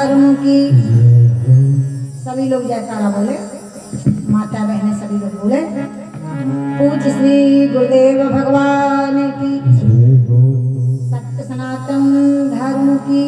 धर्म की। सभी लोग जयकारा बोले, माता बहनें सभी लोग बोले। पूज्य श्री गुरुदेव भगवान की, सत्य सनातन धर्म की।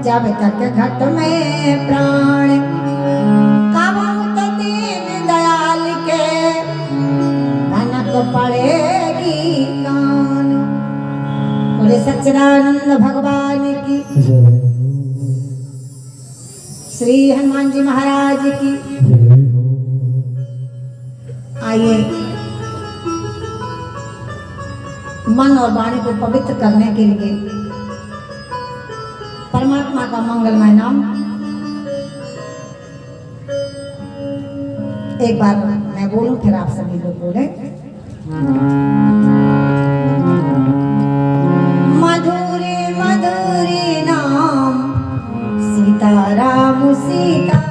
जब तक घट में प्राण, कबहू तो दीन दयाल के भनक पड़ेगी कान। बोले सच्चिदानंद भगवान की, श्री हनुमान जी महाराज की। आइए मन और वाणी को पवित्र करने के लिए परमात्मा का मंगलमय नाम एक बार मैं बोलूं, फिर आप सभी लोग बोले। मधुरे मधुरे नाम सीताराम सीताराम।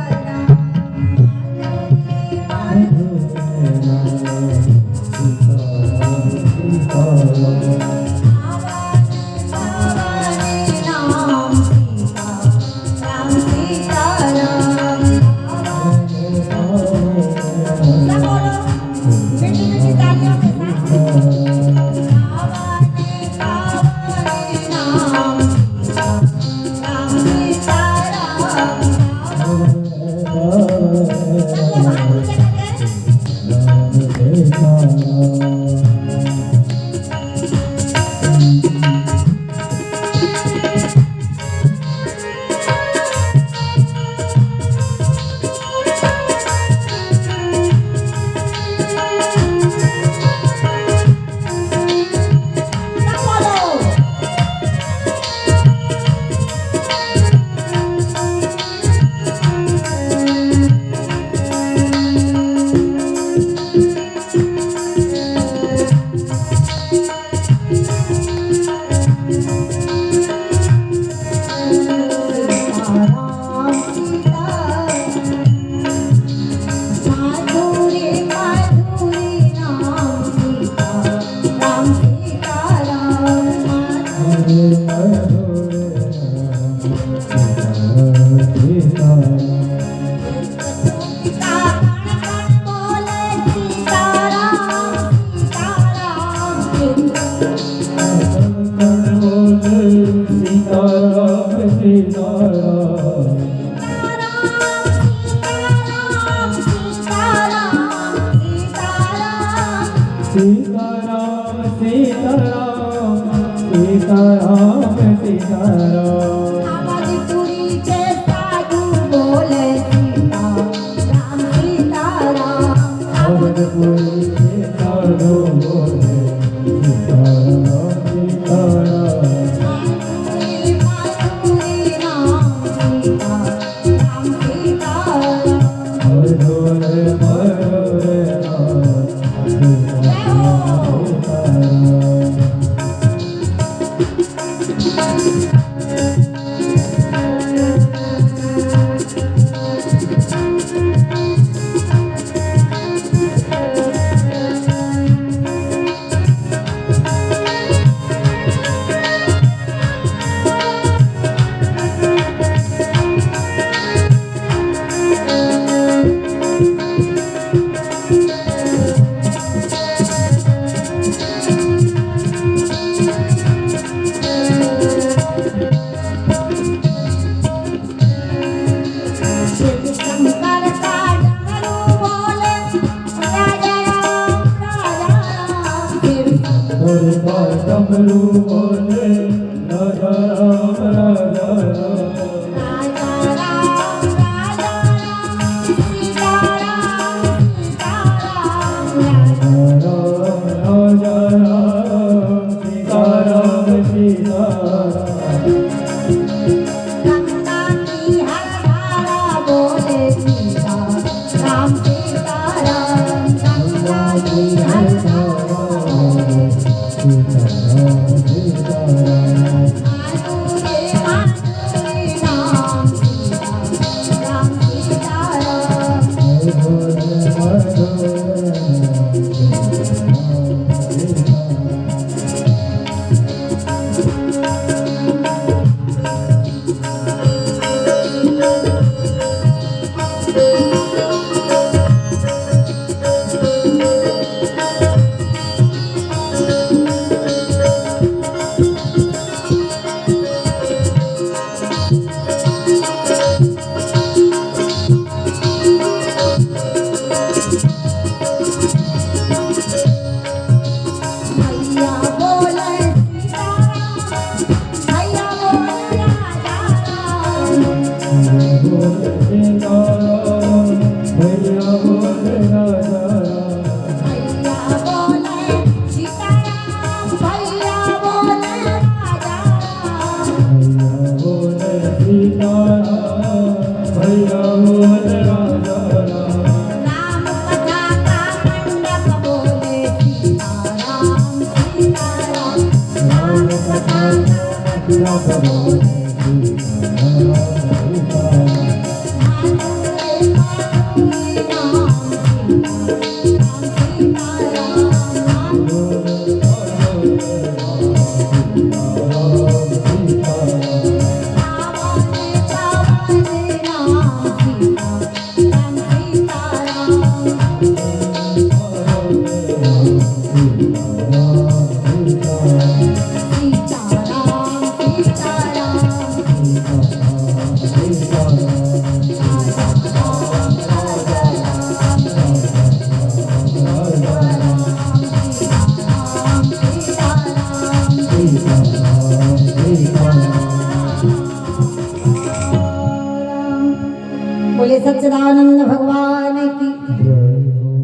बोले सच्चिदानंद भगवान की,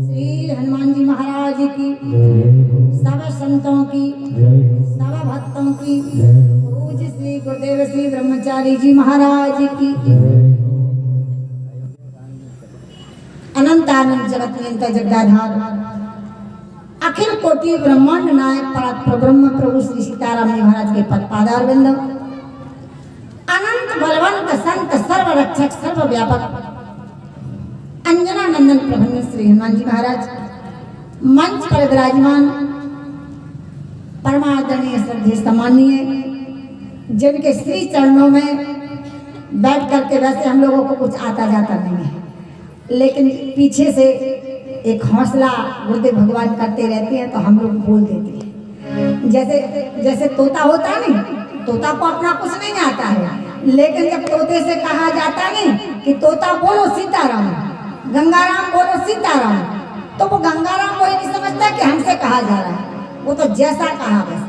श्री हनुमान जी महाराज की, सब संतों की, सब भक्तों की, पूज्य श्री गुरुदेव श्री ब्रह्मचारी जी महाराज की। अनंत आनंद जगत नियंता जगदाधार अखिल कोटि ब्रह्मांड नायक परात्पर ब्रह्म प्रभु श्री सीताराम जी महाराज के पद पादारविंद, अनंत बलवंत संत सर्व रक्षक सर्व व्यापक अंजना नंदन प्रभु श्री हनुमान जी महाराज मंच पर विराजमान परमादरणीय श्रद्धेय सम्मानीय, जिनके श्री चरणों में बैठ करके वैसे हम लोगों को कुछ आता जाता नहीं है, लेकिन पीछे से एक हौसला गुरुदेव भगवान करते रहते हैं तो हम लोग बोल देते हैं। जैसे जैसे तोता होता है नहीं, तोता को अपना कुछ नहीं आता है, लेकिन जब तोते से कहा जाता नहीं कि तोता बोलो सीताराम, गंगाराम बोलो सीताराम, तो वो गंगाराम कोई नहीं समझता कि हमसे कहा जा रहा है, वो तो जैसा कहा बस।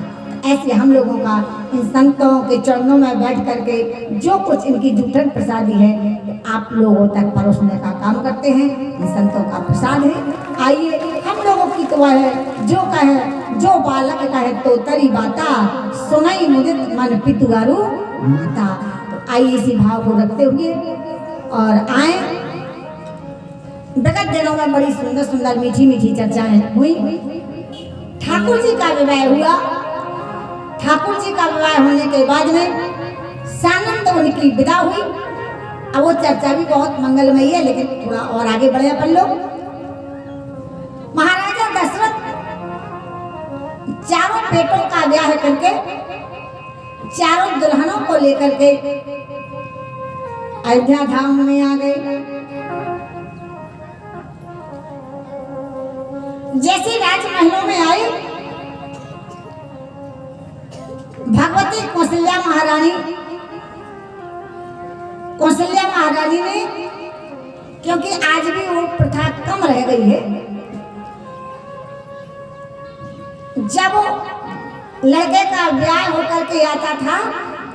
ऐसे हम लोगों का इन संतों के चरणों में बैठ करके जो कुछ इनकी जूठन प्रसादी है आप लोगों तक परोसने का काम करते हैं, इन संतों का प्रसाद है। आइए हम लोगों की तो है जो कहे, जो बालक कहे तो तरी बाता, सुनाई मुदित मन पितुगारू माता। तो आइए इसी भाव को रखते हुए और आए। विगत दिनों में बड़ी सुंदर सुंदर मीठी मीठी चर्चाएं हुई। ठाकुर जी का विवाह हुआ। ठाकुर जी का विवाह होने के बाद में सानंद उनकी विदा हुई। अब वो चर्चा भी बहुत मंगलमयी है, लेकिन थोड़ा और आगे बढ़े अपन लोग। महाराजा दशरथ चारों बेटों का ब्याह करके चारों दुल्हनों को लेकर के अयोध्या धाम में आ गए। जैसे राजमहलों में आए, भगवती कौशल्या महारानी ने, क्योंकि आज भी वो प्रथा कम रह गई है, जब लड़के का ब्याह होकर के आता था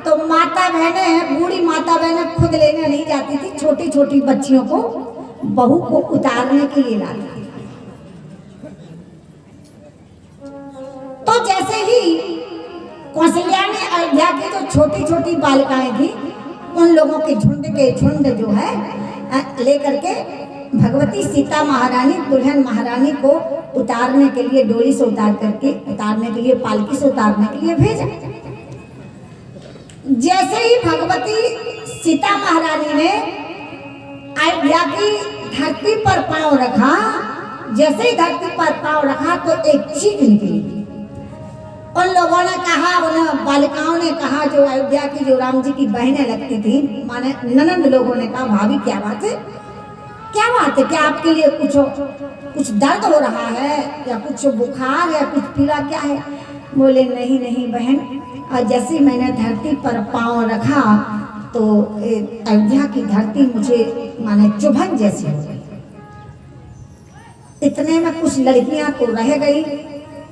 तो माता बहनें, बूढ़ी माता बहनें खुद लेने नहीं जाती थी, छोटी छोटी बच्चियों को, बहू को उतारने के लिए लाती थी। तो जैसे ही कौशल्या ने अयोध्या की जो छोटी छोटी बालिकाएं थी, उन लोगों के झुंड जो है लेकर के भगवती सीता महारानी दुल्हन महारानी को उतारने के लिए, डोली से उतार करके उतारने के लिए, पालकी से उतारने के लिए भेजा। जैसे ही भगवती सीता महारानी ने अयोध्या की धरती पर पांव रखा, जैसे ही धरती पर पांव रखा तो एक चीख निकली। उन लोगों ने कहा, उन बालिकाओं ने कहा, जो अयोध्या की जो राम जी की बहनें लगती थी, माने ननंद लोगों ने कहा, भाभी क्या बात है, क्या बात है, क्या आपके लिए कुछ दर्द हो रहा है या कुछ बुखार या कुछ पीड़ा क्या है? बोले नहीं नहीं बहन, और जैसे मैंने धरती पर पांव रखा तो अयोध्या की धरती मुझे माने चुभन जैसी हो गई। इतने में कुछ लड़कियां तो रह गई।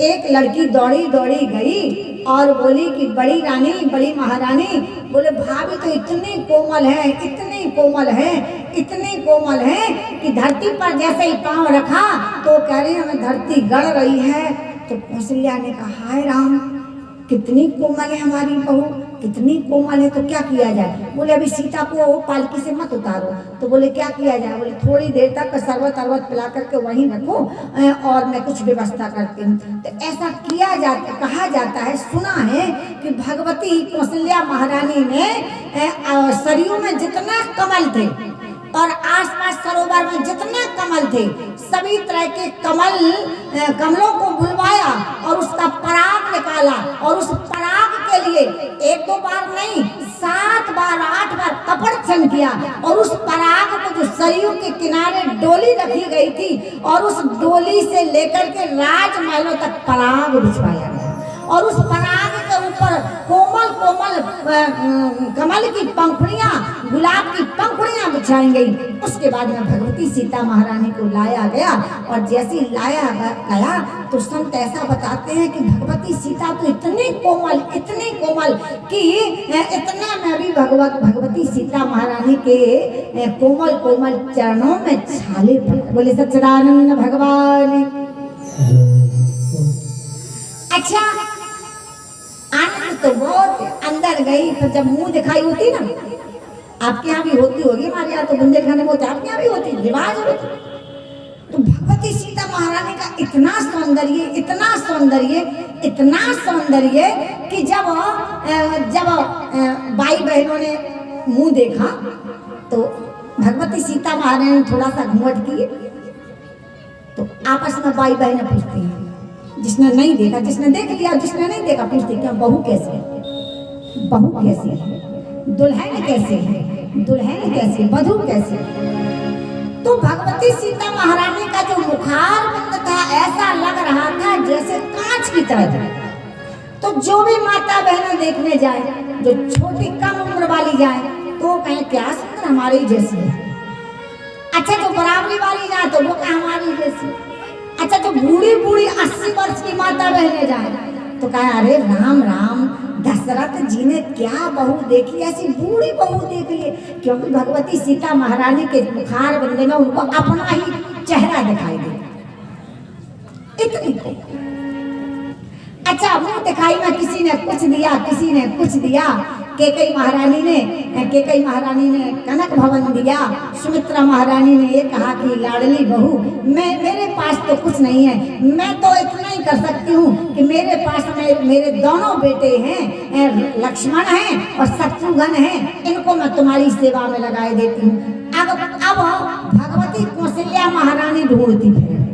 एक लड़की दौड़ी दौड़ी गई और बोली कि बड़ी रानी, बड़ी महारानी, बोले भाभी तो इतनी कोमल है, इतनी कोमल है, इतनी कोमल है कि धरती पर जैसे ही पांव रखा तो कह रही हमें धरती गड़ रही है। तो कौशल्या ने कहा, हाय राम, कितनी कोमल है हमारी बहू, कितनी कोमल है, तो क्या किया जाए? बोले अभी सीता को पालकी से मत उतारो। तो बोले क्या किया जाए? बोले थोड़ी देर तक शरबत अरबत पिला करके वहीं रखो और मैं कुछ व्यवस्था करती हूँ। तो ऐसा किया जाता, कहा जाता है, सुना है कि भगवती कौशल्या महारानी ने सरयू में जितना कमल थे और आसपास सरोवर में जितने कमल थे, सभी तरह के कमलों को बुलवाया और उसका पराग निकाला, और उस पराग के लिए 1-2 बार नहीं, 7 बार 8 बार कपड़छन किया, और उस पराग को जो सरयू के किनारे डोली रखी गई थी, और उस डोली से लेकर के राजमहलों तक पराग बिछवाया गया, और उस पराग के ऊपर कोमल कोमल कमल की पंखुड़ियां, गुलाब की पंखुड़ियां बिछाई गई। उसके बाद में भगवती सीता महारानी को लाया गया, और जैसे लाया गया तो संत ऐसा बताते हैं कि भगवती सीता तो इतनी कोमल कि इतना में भी भगवती सीता महारानी के कोमल कोमल चरणों में छाले पड़े। बोले सच्चिदानंद भगवान। अच्छा, आनंद तो बहुत अंदर गई, तो जब मुंह दिखाई होती ना, आपके यहाँ भी होती होगी, हमारे यहाँ तो बुंदेलखंड में होती, आपके यहाँ भी होती, रिवाज होती। तो भगवती सीता महारानी का इतना सौंदर्य, इतना सौंदर्य, इतना सौंदर्य कि जब भाई बहनों ने मुंह देखा तो भगवती सीता महारानी ने थोड़ा सा घूंघट किए, तो आपस में भाई बहनें पूछती हैं, जिसने नहीं देखा, जिसने देख लिया, जिसने नहीं देखा पूछते क्या बहू कैसी है, बहू कैसी है, दुल्हन कैसी है, दुल्हन कैसी है, वधू कैसी है। तो भगवती सीता महारानी का जो मुखारबिंद था, ऐसा लग रहा था जैसे कांच की तरह, तो जो भी माता बहनें देखने जाए, जो छोटी कम उम्र वाली जाए तो वो कहें क्या सुंदर हमारी जैसी है। अच्छा जो बराबरी वाली जाए तो वो कहें हमारी जैसी। अच्छा जो बूढ़ी बूढ़ी 80 वर्ष की माता बहने जाए तो कहे अरे राम राम, दशरथ जी ने क्या बहू देखी, ऐसी बूढ़ी बहू देख ली। क्योंकि भगवती सीता महारानी के बुखार बनने में उनको अपना ही चेहरा दिखाई दे, इतनी को। अच्छा मुंह दिखाई में किसी ने कुछ दिया, किसी ने कुछ दिया। केकई महारानी ने कनक भवन दिया। सुमित्रा महारानी ने ये कहा कि लाडली बहू मेरे पास तो कुछ नहीं है, मैं तो इतना ही कर सकती हूँ कि मेरे पास मेरे दोनों बेटे हैं, लक्ष्मण हैं और शत्रुघ्न हैं, इनको मैं तुम्हारी सेवा में लगाए देती हूँ। अब भगवती कौशल्या महारानी ढूंढती है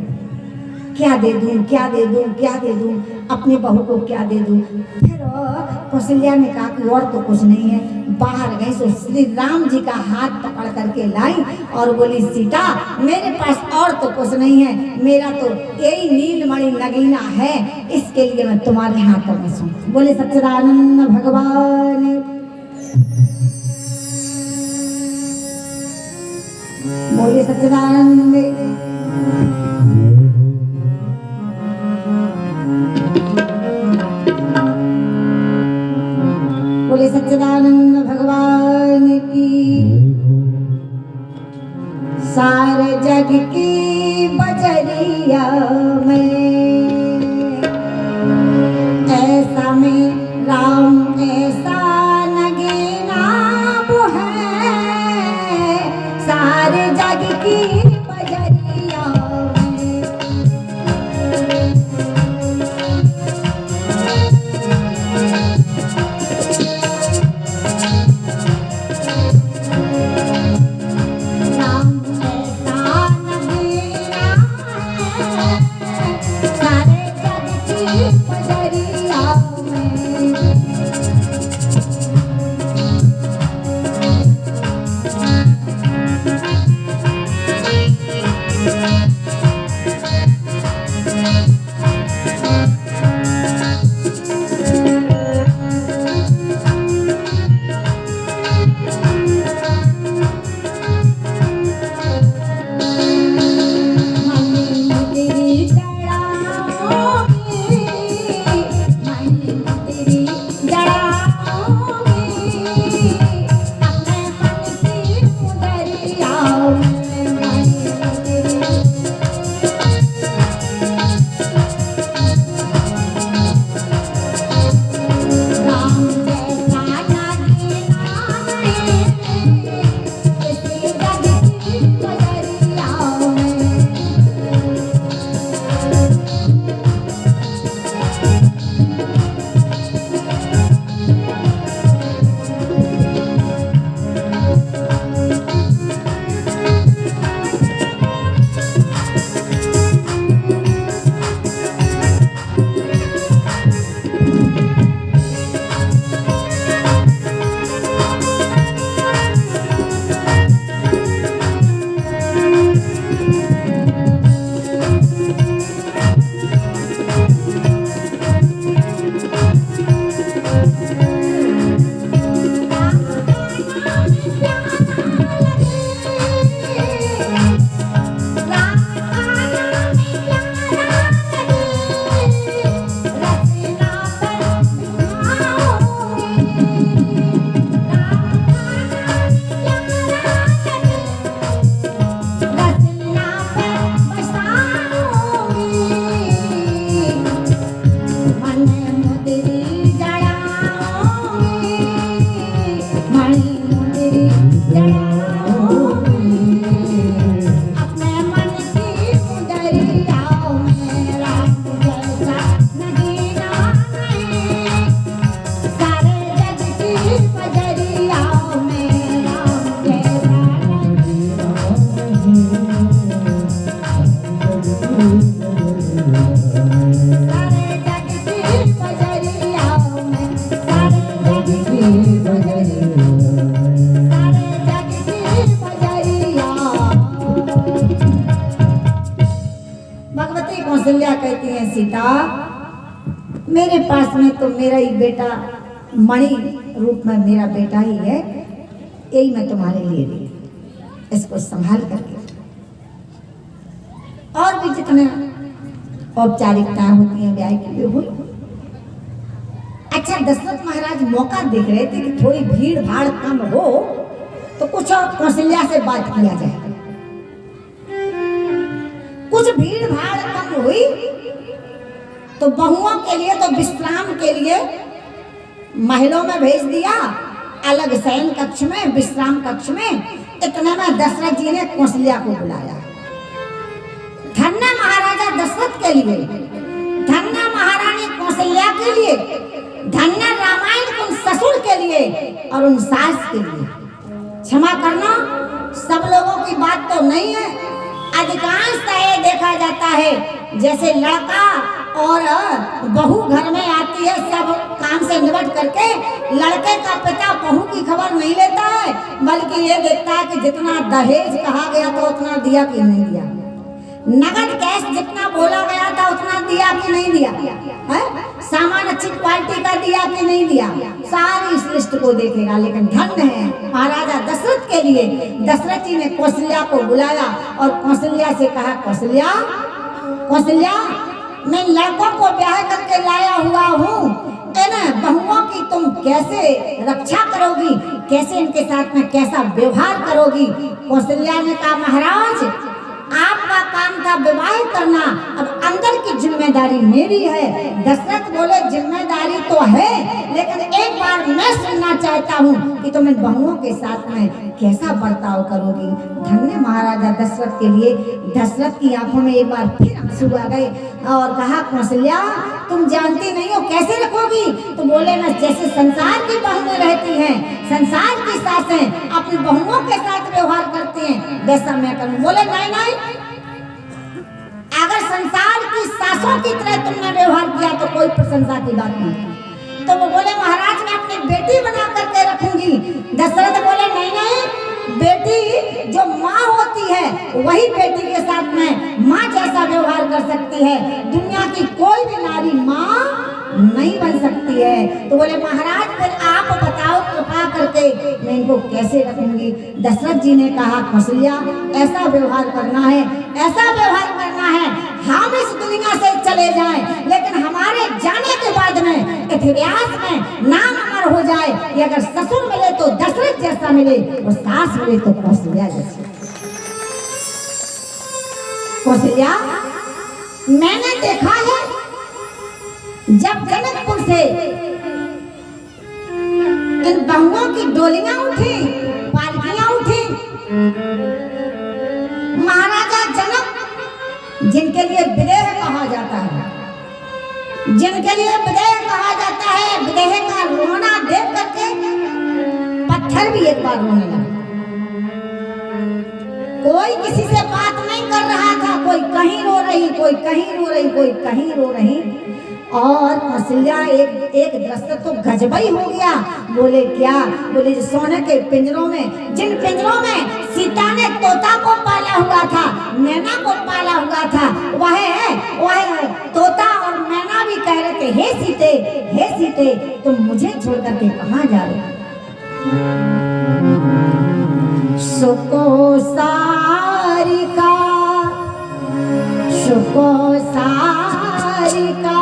क्या दे दूं, क्या दे दूं, क्या दे दूं, अपनी बहू को क्या दे दूं। फिर कौशल्या ने कहा कि और तो कुछ नहीं है। बाहर गई तो श्री राम जी का हाथ पकड़ करके लाई और बोली सीता मेरे पास और तो कुछ नहीं है, मेरा तो यही नीलमणि नगीना है, इसके लिए मैं तुम्हारे हाथों में सौंपती। बोले सच्चिदानंद भगवान, बोले सच्चिदानंद। बोले सच्चिदानंद भगवान की। सारे जग की बजरिया में ऐसा में राम ऐसा नगीना वो है, सारे जग की बजरिया में। मेरे पास में तो मेरा ही बेटा मणि रूप में मेरा बेटा ही है, यही मैं तुम्हारे लिए दी, इसको संभाल करके। और भी जितने औपचारिकताएं होती हैं ब्याह के लिए हुई। अच्छा, दशरथ महाराज मौका देख रहे थे कि थोड़ी भीड़ भाड़ कम हो तो कुछ और कौशल्या से बात किया जाए। कुछ भीड़ भाड़ कम हुई तो बहुओं के लिए, तो विश्राम के लिए महलों में भेज दिया, अलग शयन कक्ष में, विश्राम कक्ष में। इतने में दशरथ जी ने कौशल्या को बुलाया। धन्य महाराजा दशरथ के लिए, धन्य महारानी कौशल्या के लिए, धन्य रामायण के उन ससुर के लिए और उन सास के लिए। क्षमा करना, सब लोगों की बात तो नहीं है। अधिकांशतः ये देखा जाता है जैसे लड़का और बहू घर में आती है, सब काम से निपट करके लड़के का पिता बहू की खबर नहीं लेता है, बल्कि ये देखता है कि जितना दहेज कहा गया था उतना दिया कि नहीं दिया, नगद कैश जितना बोला गया था उतना दिया कि नहीं दिया है, सामान अच्छी क्वालिटी का दिया कि नहीं दिया, सारी इस लिस्ट को देखेगा। लेकिन धन्य है महाराजा दशरथ के लिए, दशरथ जी ने कौशल्या को बुलाया और कौशल्या से कहा, कौशल्या, कौशल्या, मैं लड़कों को ब्याह करके लाया हुआ हूँ, इन बहुओं की तुम कैसे रक्षा करोगी, कैसे इनके साथ में कैसा व्यवहार करोगी। कौशल्या ने कहा, महाराज आपका काम था विवाह करना, अब अंदर की जिम्मेदारी मेरी है। दशरथ बोले, जिम्मेदारी तो है, लेकिन एक बार मैं सुनना चाहता हूँ कि तुम इन बहुओं के साथ में कैसा बर्ताव करोगी। धन्य महाराजा दशरथ के लिए दशरथ की आंखों में एक बार फिर आंसू आ गए और कहा, कौशल्या, तुम जानती नहीं हो कैसे रखोगी। तो बोले, मैं जैसे संसार की बहुएं रहती हैं, संसार की सासें अपनी बहुओं के साथ व्यवहार करती हैं, वैसा मैं करूं। बोले, नहीं नहीं, अगर संसार की सासों की तरह तुमने व्यवहार किया तो कोई प्रशंसा की बात नहीं। तो वो बोले, महाराज मैं अपनी बेटी बना करके रखूंगी। दशरथ बोले, नहीं नहीं, बेटी जो माँ होती है वही बेटी के साथ में माँ जैसा व्यवहार कर सकती है, दुनिया की कोई भी नारी माँ नहीं बन सकती है। तो बोले, महाराज फिर आप बताओ कृपा करके मैं इनको कैसे रखूंगी। दशरथ जी ने कहा, कौशल्या, ऐसा व्यवहार करना है, ऐसा व्यवहार करना है, हम इस दुनिया से चले जाएं, लेकिन हमारे जाने के बाद में इतिहास में नाम अमर हो जाए कि अगर ससुर मिले तो दशरथ जैसा मिले और सास मिले तो कौशल्या जैसा। कौशल्या, मैंने देखा है जब जनकपुर से इन बहुओं की डोलियां उठी, पालकियां उठी, महाराजा जनक जिनके लिए विदेह कहा जाता है, जिनके लिए विदेह कहा जाता है, विदेह का रोना देख करके पत्थर भी एक बार रोने लगा। कोई किसी से बात नहीं कर रहा था, कोई कहीं रो रही, कोई कहीं रो रही, कोई कहीं रो रही। और कौशल्या एक दृश्य तो गजबई हो गया। बोले, क्या? बोले, सोने के पिंजरों में, जिन पिंजरों में सीता ने तोता को पाला हुआ था, मैना को पाला हुआ था, वह तोता और मैना भी कह रहे थे, हे सीते, हे सीते, तुम मुझे छोड़ करके कहाँ जा रहे हो। शुको सारिका, शुको सारिका,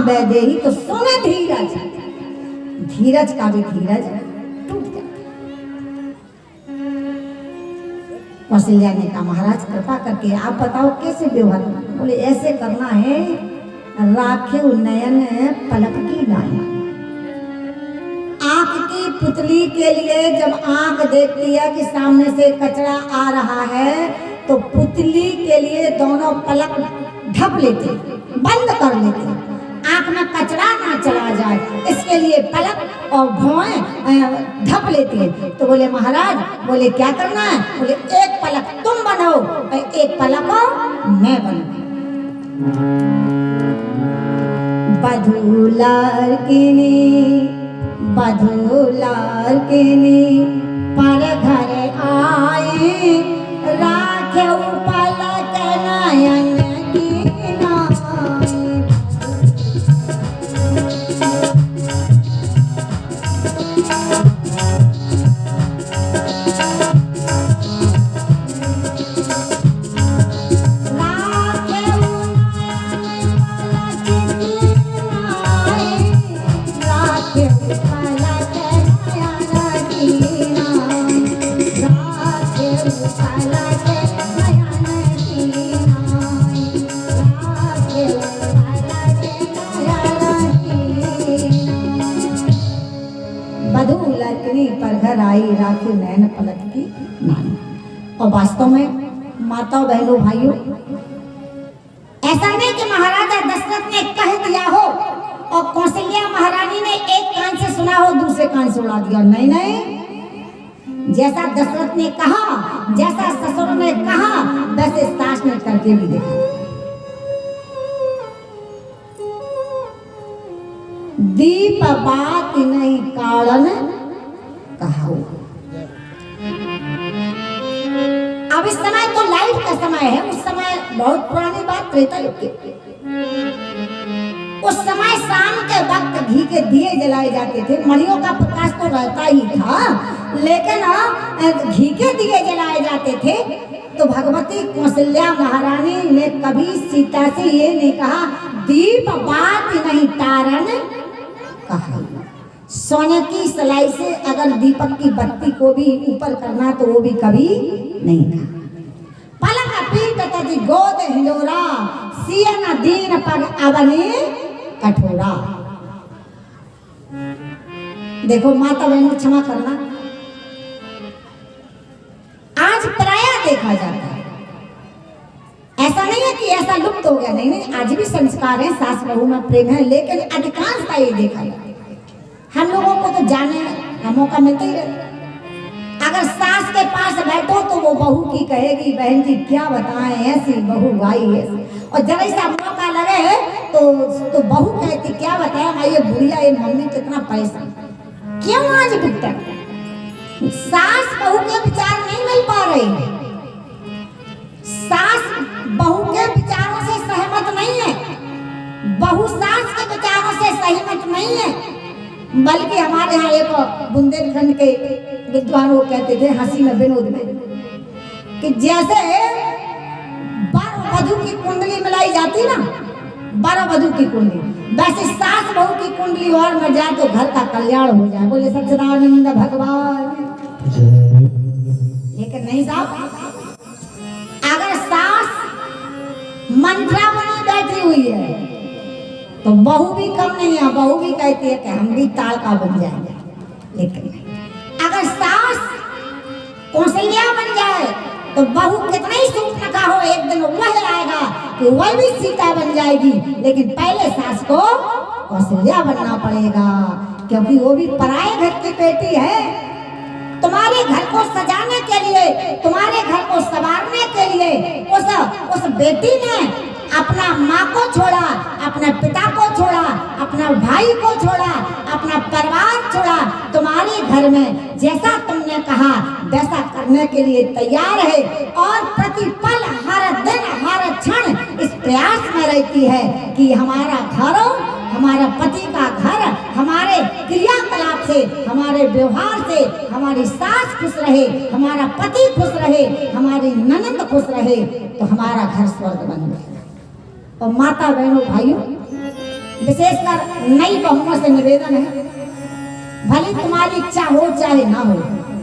वैदेही तो सुने धीरज, धीरज का भी धीरज टूट जाता। कौशल्या ने कहा महाराज कृपा करके आप बताओ कैसे व्यवहार। बोले ऐसे करना है, राखे नयन पलक की नाई। आंख की पुतली के लिए जब आंख देखती है कि सामने से कचरा आ रहा है तो पुतली के लिए दोनों पलक ढक लेते, बंद कर लेते, आंख में कचरा ना चला जाए इसके लिए पलक और भौएं ढक लेती है। तो बोले महाराज, बोले क्या करना है? बोले एक पलक तुम बनाओ और एक पलक मैं बनाऊं। बधूलार किनी पर घर आए, राखे पलक नयन की नाई। पर घर आई, राखी नैन पलक की नाई। और वास्तव में माताओं बहनों भाइयों, ऐसा नहीं कि महाराजा दशरथ ने कह दिया हो और कौशल्या महारानी ने एक कान से सुना हो दूसरे कान से उड़ा दिया। नहीं नहीं, जैसा दशरथ ने कहा, जैसा ससुर ने कहा, वैसे सास ने करके भी देखा। दीप बात नहीं कारण कहा। अब इस समय तो लाइट का समय है, उस समय बहुत पुरानी बात, त्रेता युग की। उस समय शाम के वक्त घी के दिए जलाए जाते थे। मणियों का प्रकाश तो रहता ही था, लेकिन घी के दिए जलाए जाते थे। तो भगवती कौशल्या महारानी ने कभी सीता से ये नहीं कहा दीप बात नहीं तारण कहा। सोने की सलाई से अगर दीपक की बत्ती को भी ऊपर करना तो वो भी कभी नहीं था। पलंग पीट तजी गोद हिलोरा, सियन दीन पग अवनी कठोरा। देखो माता बहनों क्षमा करना, आज पराया देखा जाता है। ऐसा नहीं है कि ऐसा लुप्त हो गया, नहीं नहीं, आज भी संस्कार है, सास बहू में प्रेम है, लेकिन अधिकांशता ये देखा जाता है। हम लोगों को तो जाने का मौका मिलता ही रहता। अगर सास के पास बैठो तो वो बहू की कहेगी बहन जी क्या बताएं, ऐसी बहू आई ऐसी। और जरा सा मौका लगे तो बहू कहती क्या बताएं भाई, ये बुढ़िया, ये मम्मी कितना पैसा। क्यों आज बिकता? सास बहू के विचार नहीं मिल पा रहे। सास बहू के विचारों से सहमत नहीं है, बहू सास के विचारों से सहमत नहीं है। बल्कि हमारे यहाँ एक बुंदेलखंड के विद्वान वो कहते थे हंसी में विनोद में कि जैसे बर वधू की कुंडली मिलाई जाती ना, बर वधू की कुंडली, वैसे सास बहू की कुंडली और मिल जाए तो घर का कल्याण हो जाए। बोले सच्चिदानंद भगवान। लेकिन नहीं साहब, अगर सास मंत्रा बनी बैठी हुई है तो बहू भी कम नहीं है, बहू भी कहती है कि हम भी ताड़का बन जाएंगे। लेकिन अगर सास कौशल्या बन जाए तो बहू कितना ही सूक्ष्म हो, एक दिन वह आएगा कि वह भी सीता बन जाएगी। लेकिन पहले सास को कौशल्या बनना पड़ेगा, क्योंकि वो भी पराये घर की बेटी है। तुम्हारे घर को सजाने के लिए, तुम्हारे घर को संवारने के लिए उस बेटी ने अपना माँ को छोड़ा, अपने पिता को छोड़ा, अपना भाई को छोड़ा, अपना परिवार छोड़ा। तुम्हारे घर में जैसा तुमने कहा वैसा करने के लिए तैयार है और प्रतिपल हर दिन हर क्षण इस प्रयास में रहती है कि हमारा घर, हमारा पति का घर, हमारे क्रियाकलाप से, हमारे व्यवहार से हमारी सास खुश रहे, हमारा पति खुश रहे, हमारी ननद खुश रहे, तो हमारा घर स्वर्ग बन गया। और माता बहनों भाइयों, विशेषकर नई बहुओं से निवेदन है, भले तुम्हारी इच्छा हो चाहे ना हो,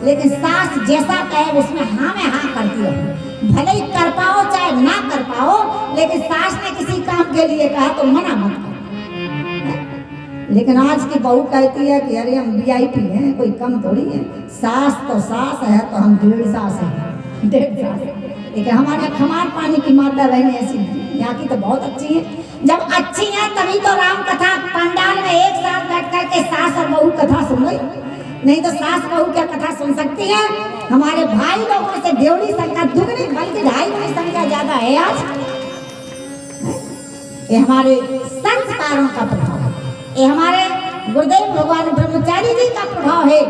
लेकिन सास जैसा कहे उसमें हाँ में हाँ करती रहो। भले ही कर पाओ चाहे ना कर पाओ, लेकिन सास ने किसी काम के लिए कहा तो मना मत करो। लेकिन आज की बहू कहती है कि अरे हम VIP हैं, कोई कम थोड़ी है, सास तो सास है तो हम 1.5 सास हैं, 1.5 सास। लेकिन हमारे खमार पानी की माता बहनें ऐसी यहाँ की तो बहुत अच्छी हैं। जब अच्छी हैं तभी तो राम कथा पंडाल में एक साथ बैठ कर के सास और बहू कथा सुन गई, नहीं तो सास बहू क्या कथा सुन सकती है। हमारे भाई लोगों से देवड़ी संख्या दुगनी बल्कि 2.5 गुनी संख्या ज्यादा है आज। ये हमारे संस्कारों का प्रभाव है, ये हमारे गुरुदेव भगवान ब्रह्मचारी जी का प्रभाव है।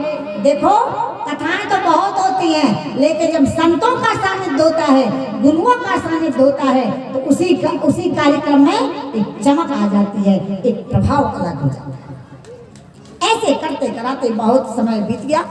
देखो कथाएं तो बहुत होती हैं, लेकिन जब संतों का सानिध्य होता है, गुरुओं का सानिध्य होता है, तो उसी कार्यक्रम में एक चमक आ जाती है, एक प्रभाव अलग हो जाता है। ऐसे करते कराते बहुत समय बीत गया।